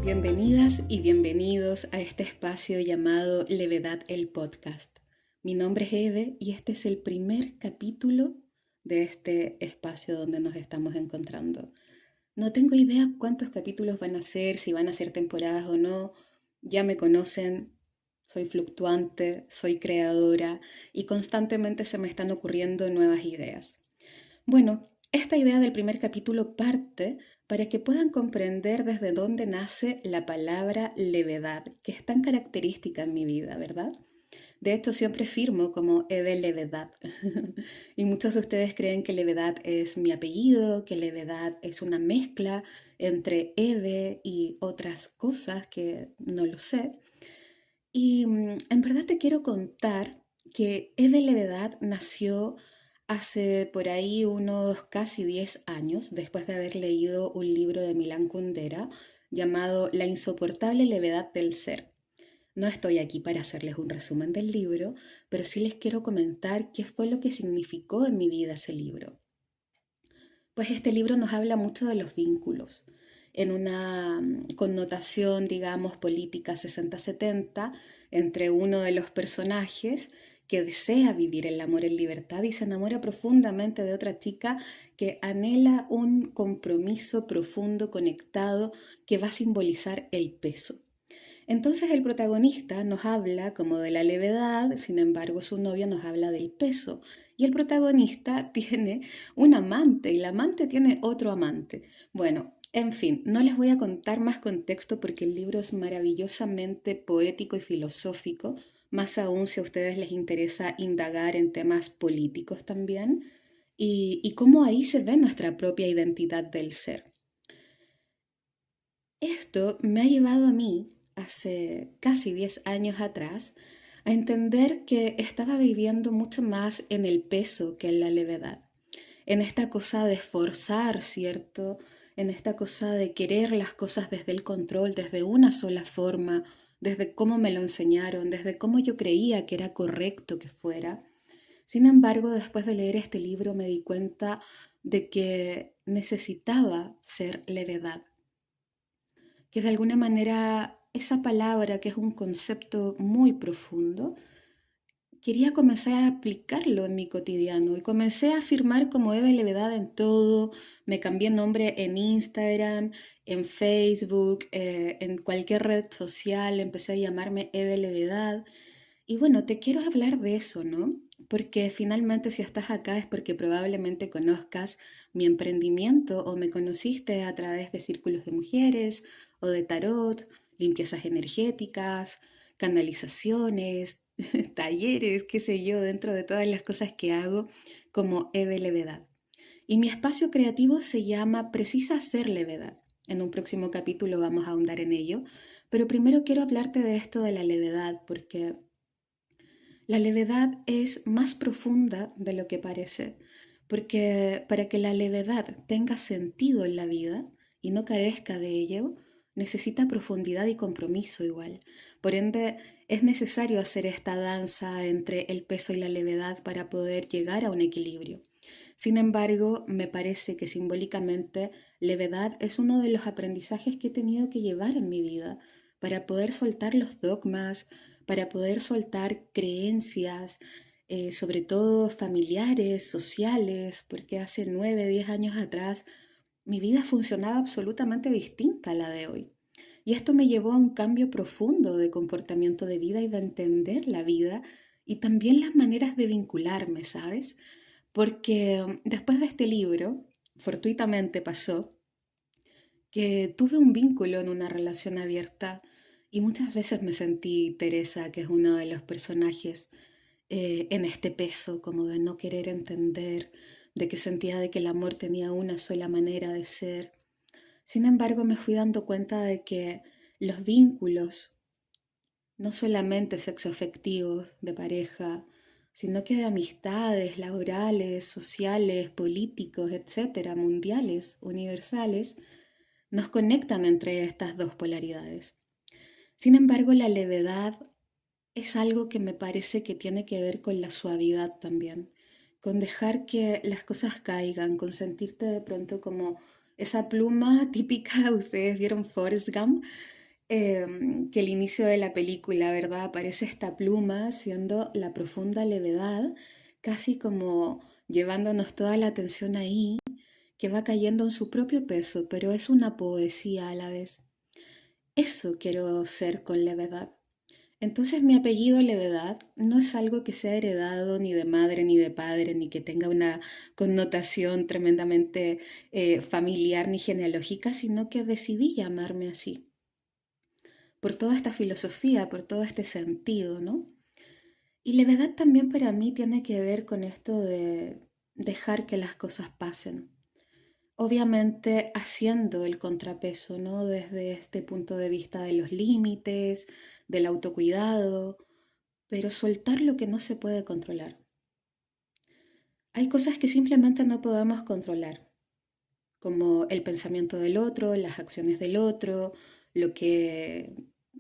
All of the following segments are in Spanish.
Bienvenidas y bienvenidos a este espacio llamado Levedad el Podcast. Mi nombre es Eve y este es el primer capítulo de este espacio donde nos estamos encontrando. No tengo idea cuántos capítulos van a ser, si van a ser temporadas o no. Ya me conocen, soy fluctuante, soy creadora y constantemente se me están ocurriendo nuevas ideas. Bueno, esta idea del primer capítulo parte para que puedan comprender desde dónde nace la palabra levedad, que es tan característica en mi vida, ¿verdad? De hecho, siempre firmo como Eve Levedad. Y muchos de ustedes creen que Levedad es mi apellido, que Levedad es una mezcla entre Eve y otras cosas que no lo sé. Y en verdad te quiero contar que Eve Levedad nació hace por ahí unos casi 10 años, después de haber leído un libro de Milán Kundera llamado La insoportable levedad del ser. No estoy aquí para hacerles un resumen del libro, pero sí les quiero comentar qué fue lo que significó en mi vida ese libro. Pues este libro nos habla mucho de los vínculos, en una connotación, digamos, política 60-70, entre uno de los personajes que desea vivir el amor en libertad y se enamora profundamente de otra chica que anhela un compromiso profundo, conectado, que va a simbolizar el peso. Entonces el protagonista nos habla como de la levedad, sin embargo su novia nos habla del peso. Y el protagonista tiene un amante y la amante tiene otro amante. Bueno, en fin, no les voy a contar más contexto porque el libro es maravillosamente poético y filosófico, más aún si a ustedes les interesa indagar en temas políticos también, y cómo ahí se ve nuestra propia identidad del ser. Esto me ha llevado a mí, hace casi 10 años atrás, a entender que estaba viviendo mucho más en el peso que en la levedad, en esta cosa de forzar, ¿cierto? En esta cosa de querer las cosas desde el control, desde una sola forma, desde cómo me lo enseñaron, desde cómo yo creía que era correcto que fuera. Sin embargo, después de leer este libro me di cuenta de que necesitaba ser levedad, que de alguna manera esa palabra, que es un concepto muy profundo, quería comenzar a aplicarlo en mi cotidiano y comencé a afirmar como Eva Levedad en todo. Me cambié nombre en Instagram, en Facebook, en cualquier red social, empecé a llamarme Eva Levedad. Y bueno, te quiero hablar de eso, ¿no? Porque finalmente si estás acá es porque probablemente conozcas mi emprendimiento o me conociste a través de círculos de mujeres o de tarot, limpiezas energéticas, canalizaciones, talleres, qué sé yo, dentro de todas las cosas que hago como Eve Levedad. Y mi espacio creativo se llama Precisa Ser Levedad. En un próximo capítulo vamos a ahondar en ello, pero primero quiero hablarte de esto de la levedad, porque la levedad es más profunda de lo que parece, porque para que la levedad tenga sentido en la vida y no carezca de ello, necesita profundidad y compromiso igual. Por ende, es necesario hacer esta danza entre el peso y la levedad para poder llegar a un equilibrio. Sin embargo, me parece que simbólicamente levedad es uno de los aprendizajes que he tenido que llevar en mi vida para poder soltar los dogmas, para poder soltar creencias, sobre todo familiares, sociales, porque hace 9, 10 años atrás mi vida funcionaba absolutamente distinta a la de hoy. Y esto me llevó a un cambio profundo de comportamiento de vida y de entender la vida y también las maneras de vincularme, ¿sabes? Porque después de este libro, fortuitamente pasó que tuve un vínculo en una relación abierta y muchas veces me sentí Teresa, que es uno de los personajes, en este peso, como de no querer entender, de que sentía de que el amor tenía una sola manera de ser. Sin embargo, me fui dando cuenta de que los vínculos, no solamente sexoafectivos de pareja, sino que de amistades, laborales, sociales, políticos, etcétera, mundiales, universales, nos conectan entre estas dos polaridades. Sin embargo, la levedad es algo que me parece que tiene que ver con la suavidad también, con dejar que las cosas caigan, con sentirte de pronto como esa pluma típica, ustedes vieron Forrest Gump, que el inicio de la película, ¿verdad? Aparece esta pluma siendo la profunda levedad, casi como llevándonos toda la atención ahí, que va cayendo en su propio peso, pero es una poesía a la vez. Eso quiero ser con levedad. Entonces mi apellido Levedad no es algo que sea heredado ni de madre ni de padre, ni que tenga una connotación tremendamente familiar ni genealógica, sino que decidí llamarme así, por toda esta filosofía, por todo este sentido, ¿no? Y levedad también para mí tiene que ver con esto de dejar que las cosas pasen. Obviamente haciendo el contrapeso, ¿no? Desde este punto de vista de los límites, del autocuidado, pero soltar lo que no se puede controlar. Hay cosas que simplemente no podemos controlar, como el pensamiento del otro, las acciones del otro, lo que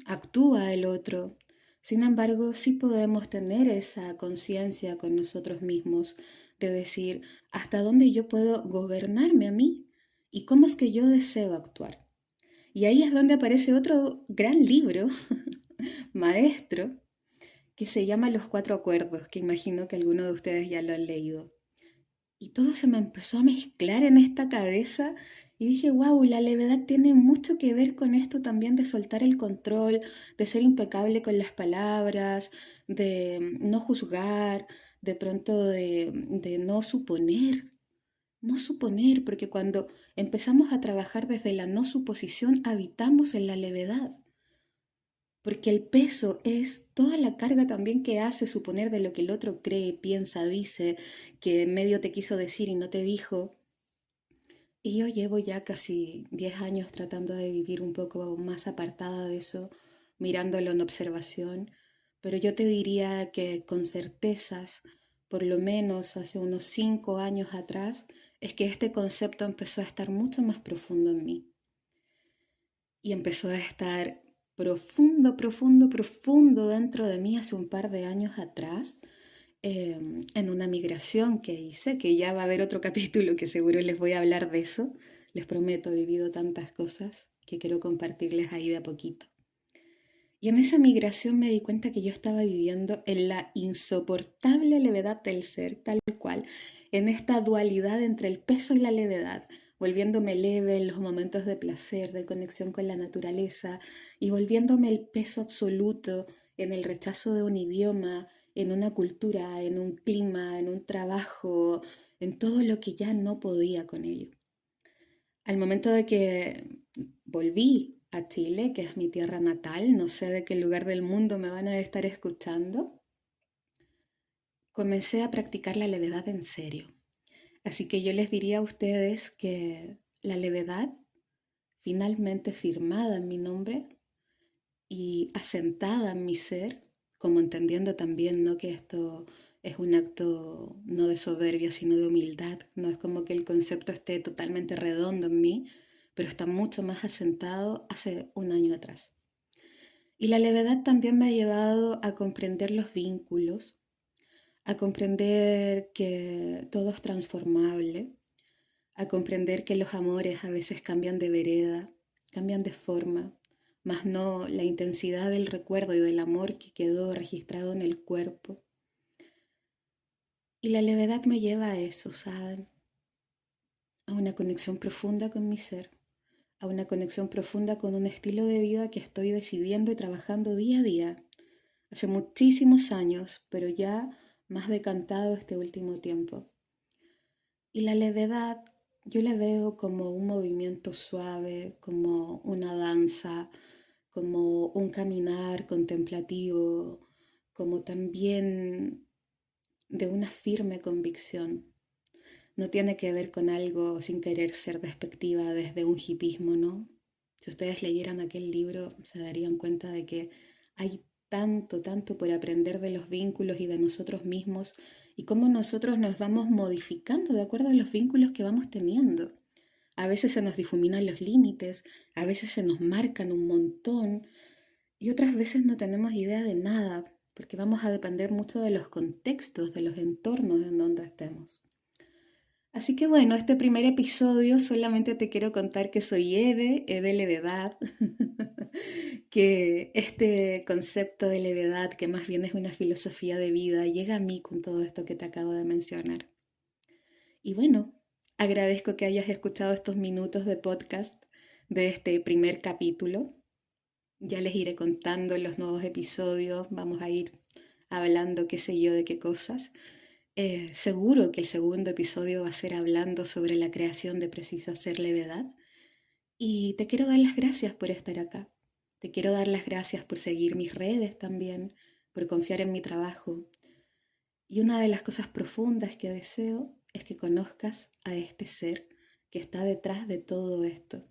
actúa el otro. Sin embargo, sí podemos tener esa conciencia con nosotros mismos de decir hasta dónde yo puedo gobernarme a mí y cómo es que yo deseo actuar. Y ahí es donde aparece otro gran libro, maestro, que se llama Los Cuatro Acuerdos, que imagino que alguno de ustedes ya lo han leído. Y todo se me empezó a mezclar en esta cabeza y dije, wow, la levedad tiene mucho que ver con esto también de soltar el control, de ser impecable con las palabras, de no juzgar, de pronto de no suponer, porque cuando empezamos a trabajar desde la no suposición, habitamos en la levedad. Porque el peso es toda la carga también que hace suponer de lo que el otro cree, piensa, dice, que medio te quiso decir y no te dijo. Y yo llevo ya casi 10 años tratando de vivir un poco más apartada de eso, mirándolo en observación, pero yo te diría que con certezas, por lo menos hace unos 5 años atrás, es que este concepto empezó a estar mucho más profundo en mí y empezó a estar profundo, profundo, profundo dentro de mí hace un par de años atrás, en una migración que hice, que ya va a haber otro capítulo que seguro les voy a hablar de eso. Les prometo, he vivido tantas cosas que quiero compartirles ahí de a poquito. Y en esa migración me di cuenta que yo estaba viviendo en la insoportable levedad del ser, tal cual, en esta dualidad entre el peso y la levedad, volviéndome leve en los momentos de placer, de conexión con la naturaleza, y volviéndome el peso absoluto en el rechazo de un idioma, en una cultura, en un clima, en un trabajo, en todo lo que ya no podía con ello. Al momento de que volví a Chile, que es mi tierra natal, no sé de qué lugar del mundo me van a estar escuchando, comencé a practicar la levedad en serio. Así que yo les diría a ustedes que la levedad, finalmente firmada en mi nombre y asentada en mi ser, como entendiendo también, ¿no?, que esto es un acto no de soberbia, sino de humildad. No es como que el concepto esté totalmente redondo en mí, pero está mucho más asentado hace un año atrás. Y la levedad también me ha llevado a comprender los vínculos, a comprender que todo es transformable, a comprender que los amores a veces cambian de vereda, cambian de forma, mas no la intensidad del recuerdo y del amor que quedó registrado en el cuerpo. Y la levedad me lleva a eso, ¿saben? A una conexión profunda con mi ser, a una conexión profunda con un estilo de vida que estoy decidiendo y trabajando día a día. Hace muchísimos años, pero ya más decantado este último tiempo. Y la levedad yo la veo como un movimiento suave, como una danza, como un caminar contemplativo, como también de una firme convicción. No tiene que ver con algo sin querer ser despectiva desde un hipismo, ¿no? Si ustedes leyeran aquel libro, se darían cuenta de que hay tanto, tanto por aprender de los vínculos y de nosotros mismos y cómo nosotros nos vamos modificando de acuerdo a los vínculos que vamos teniendo. A veces se nos difuminan los límites, a veces se nos marcan un montón y otras veces no tenemos idea de nada, porque vamos a depender mucho de los contextos, de los entornos en donde estemos. Así que bueno, este primer episodio solamente te quiero contar que soy Eve Levedad, que este concepto de levedad, que más bien es una filosofía de vida, llega a mí con todo esto que te acabo de mencionar. Y bueno, agradezco que hayas escuchado estos minutos de podcast de este primer capítulo. Ya les iré contando en los nuevos episodios, vamos a ir hablando qué sé yo de qué cosas. Seguro que el segundo episodio va a ser hablando sobre la creación de Precisa Ser Levedad. Y te quiero dar las gracias por estar acá. Te quiero dar las gracias por seguir mis redes también, por confiar en mi trabajo. Y una de las cosas profundas que deseo es que conozcas a este ser que está detrás de todo esto.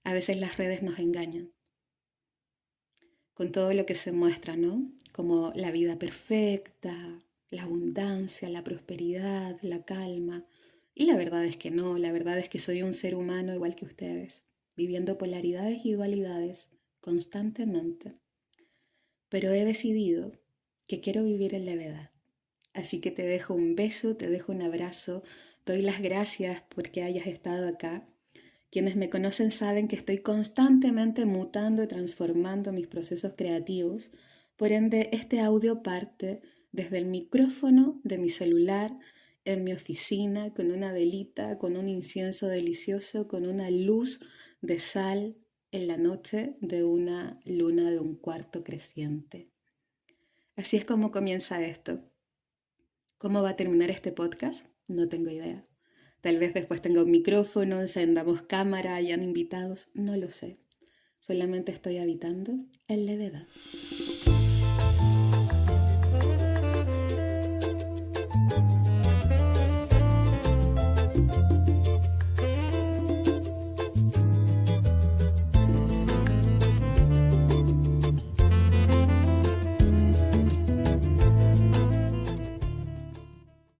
A veces las redes nos engañan con todo lo que se muestra, ¿no? Como la vida perfecta, la abundancia, la prosperidad, la calma. Y la verdad es que no, la verdad es que soy un ser humano igual que ustedes, viviendo polaridades y dualidades constantemente. Pero he decidido que quiero vivir en levedad. Así que te dejo un beso, te dejo un abrazo, doy las gracias porque hayas estado acá. Quienes me conocen saben que estoy constantemente mutando y transformando mis procesos creativos, por ende este audio parte desde el micrófono de mi celular, en mi oficina, con una velita, con un incienso delicioso, con una luz de sal en la noche de una luna de un cuarto creciente. Así es como comienza esto. ¿Cómo va a terminar este podcast? No tengo idea. Tal vez después tenga un micrófono, encendamos cámara, hayan invitados, no lo sé. Solamente estoy habitando en levedad.